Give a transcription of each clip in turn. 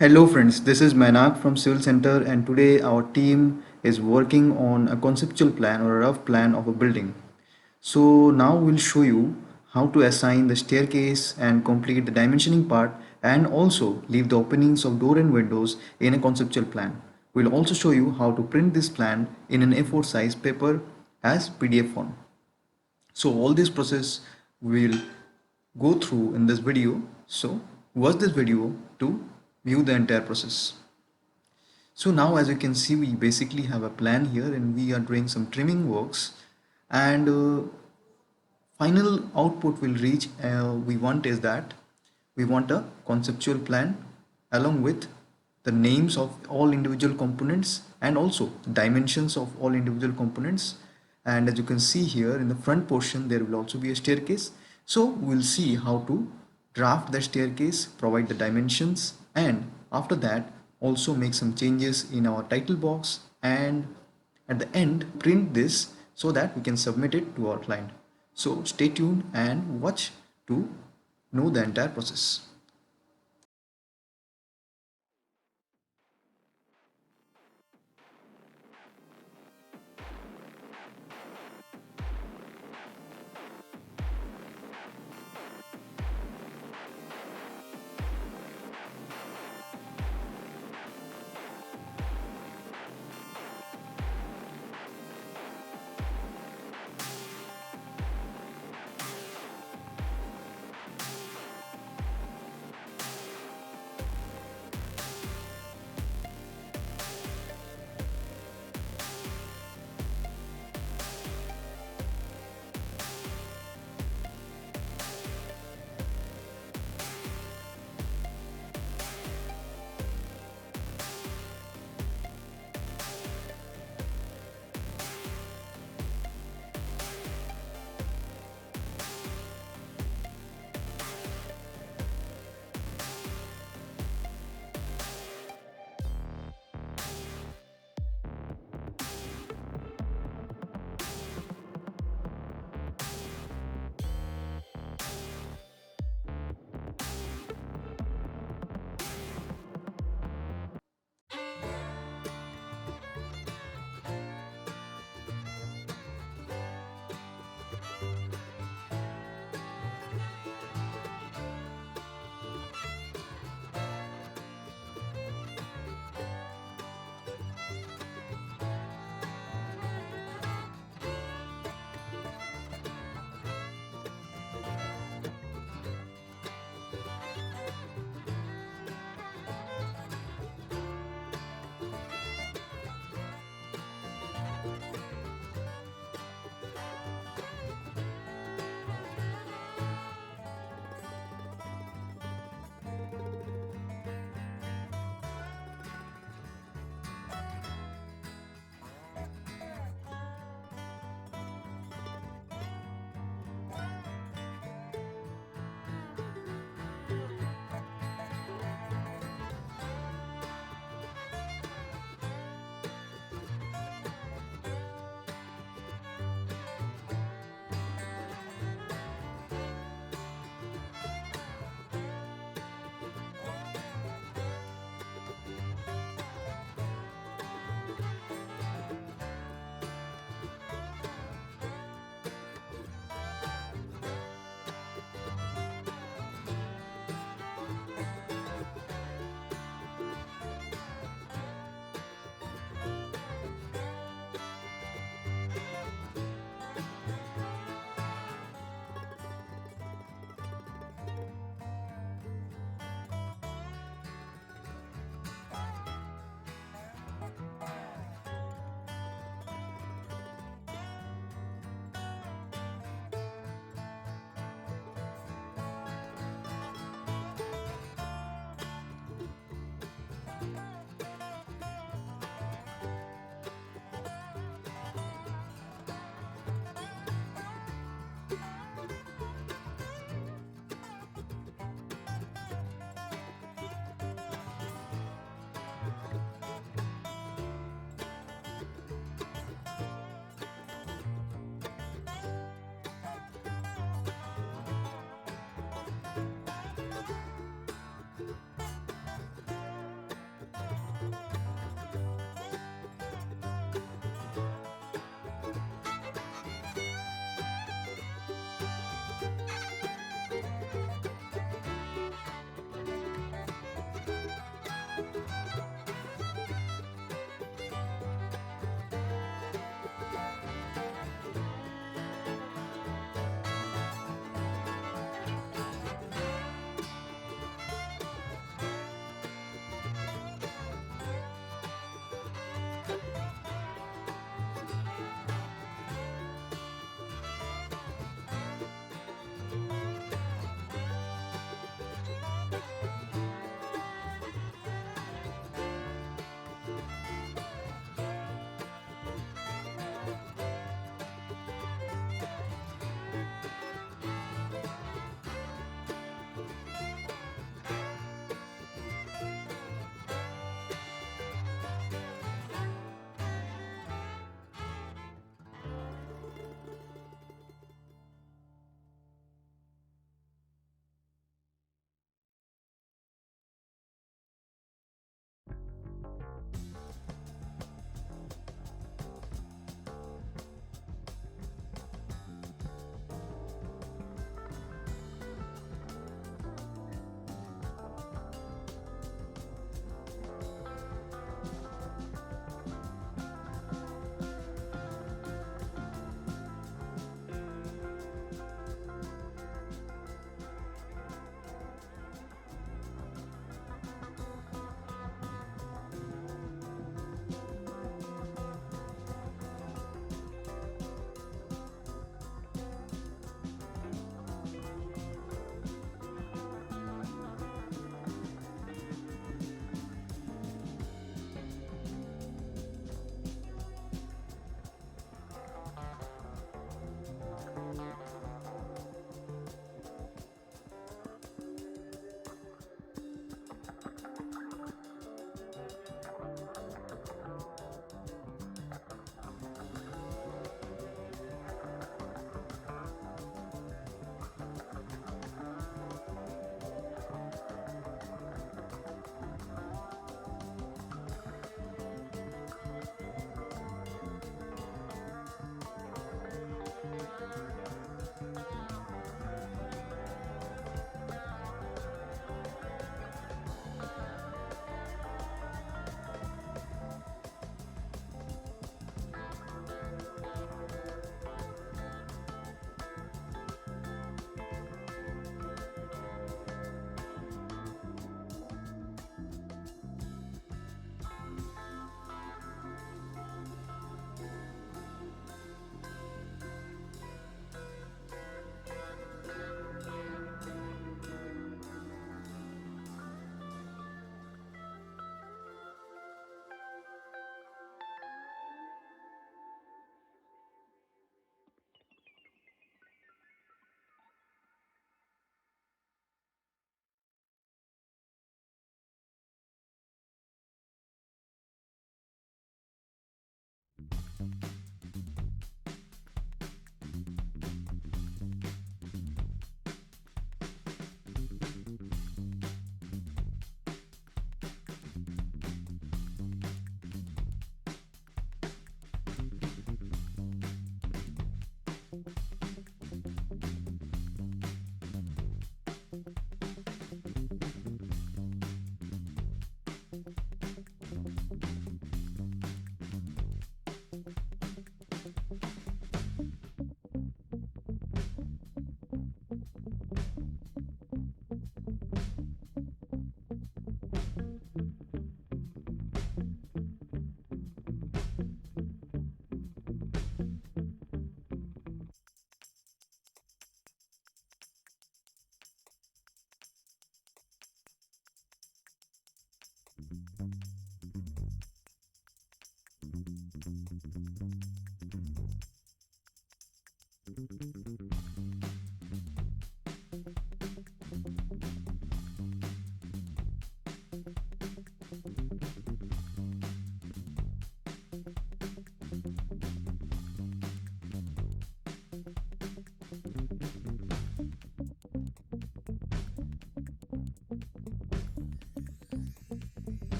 Hello friends, this is Manak from Civil Center and today our team is working on a conceptual plan or a rough plan of a building. So now we'll show you how to assign the staircase and complete the dimensioning part and also leave the openings of door and windows in a conceptual plan. We'll also show you how to print this plan in an A4 size paper as PDF form. So all this process we'll go through in this video. So watch this video to view the entire process. So now as you can see we basically have a plan here and we are doing some trimming works and final output will reach we want is that we want a conceptual plan along with the names of all individual components and also dimensions of all individual components, and as you can see here in the front portion there will also be a staircase. So we'll see how to draft the staircase, provide the dimensions, and after that also make some changes in our title box, and at the end print this so that we can submit it to our client. So stay tuned and watch to know the entire process.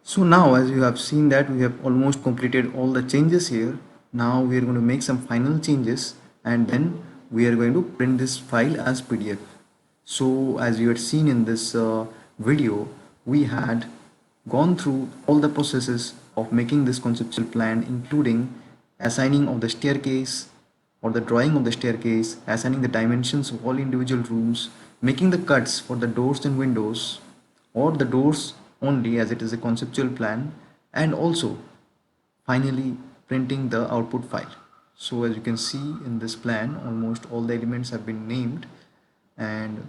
So now, as you have seen that we have almost completed all the changes here. Now we are going to make some final changes and then we are going to print this file as PDF. So as you had seen in this video, we had gone through all the processes of making this conceptual plan, including assigning of the staircase or the drawing of the staircase, assigning the dimensions of all individual rooms, making the cuts for the doors and windows, or the doors only as it is a conceptual plan, and also finally printing the output file. So as you can see in this plan, almost all the elements have been named, and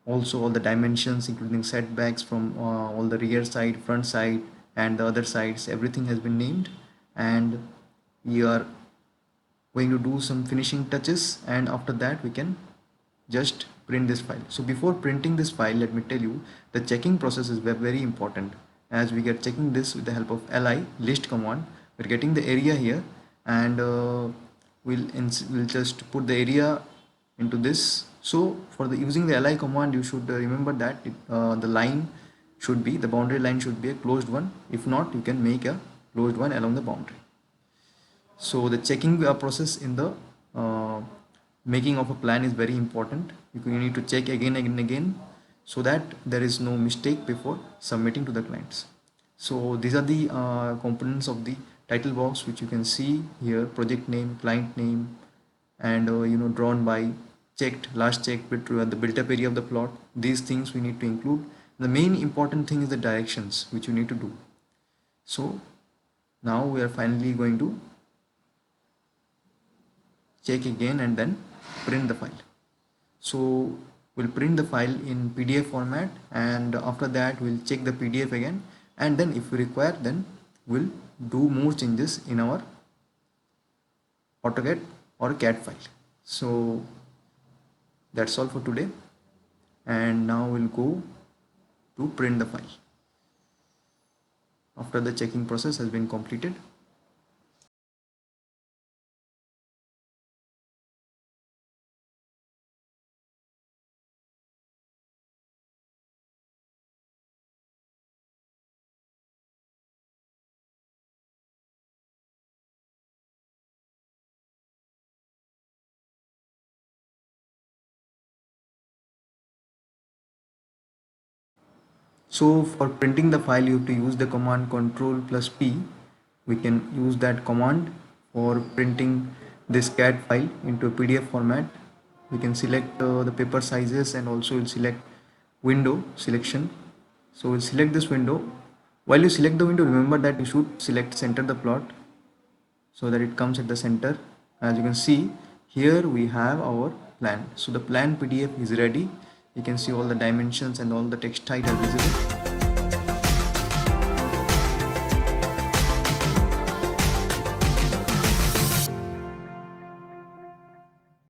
also all the dimensions including setbacks from all the rear side, front side, and the other sides, everything has been named. And we are going to do some finishing touches, and after that we can just print this file. So before printing this file, let me tell you the checking process is very important, as we get checking this with the help of li list command. We're getting the area here, and we'll just put the area into this. So for the using the li command, you should remember that the line should be, the boundary line should be a closed one. If not, you can make a closed one along the boundary. So the checking process in the making of a plan is very important. You need to check again and again so that there is no mistake before submitting to the clients. So these are the components of the title box, which you can see here: project name, client name, and drawn by, checked, last checked, the built up area of the plot. These things we need to include. The main important thing is the directions which you need to do. So now we are finally going to check again and then print the file. So we'll print the file in PDF format, and after that we'll check the PDF again, and then if we require, then we'll do more changes in our AutoCAD or CAD file. So that's all for today, and now we'll go to print the file after the checking process has been completed. So for printing the file, you have to use the command Control plus P. We can use that command for printing this CAD file into a PDF format. We can select the paper sizes, and also we'll select window selection. So we'll select this window. While you select the window, remember that you should select center the plot so that it comes at the center. As you can see here, we have our plan. So the plan PDF is ready. You can see all the dimensions and all the text height are visible.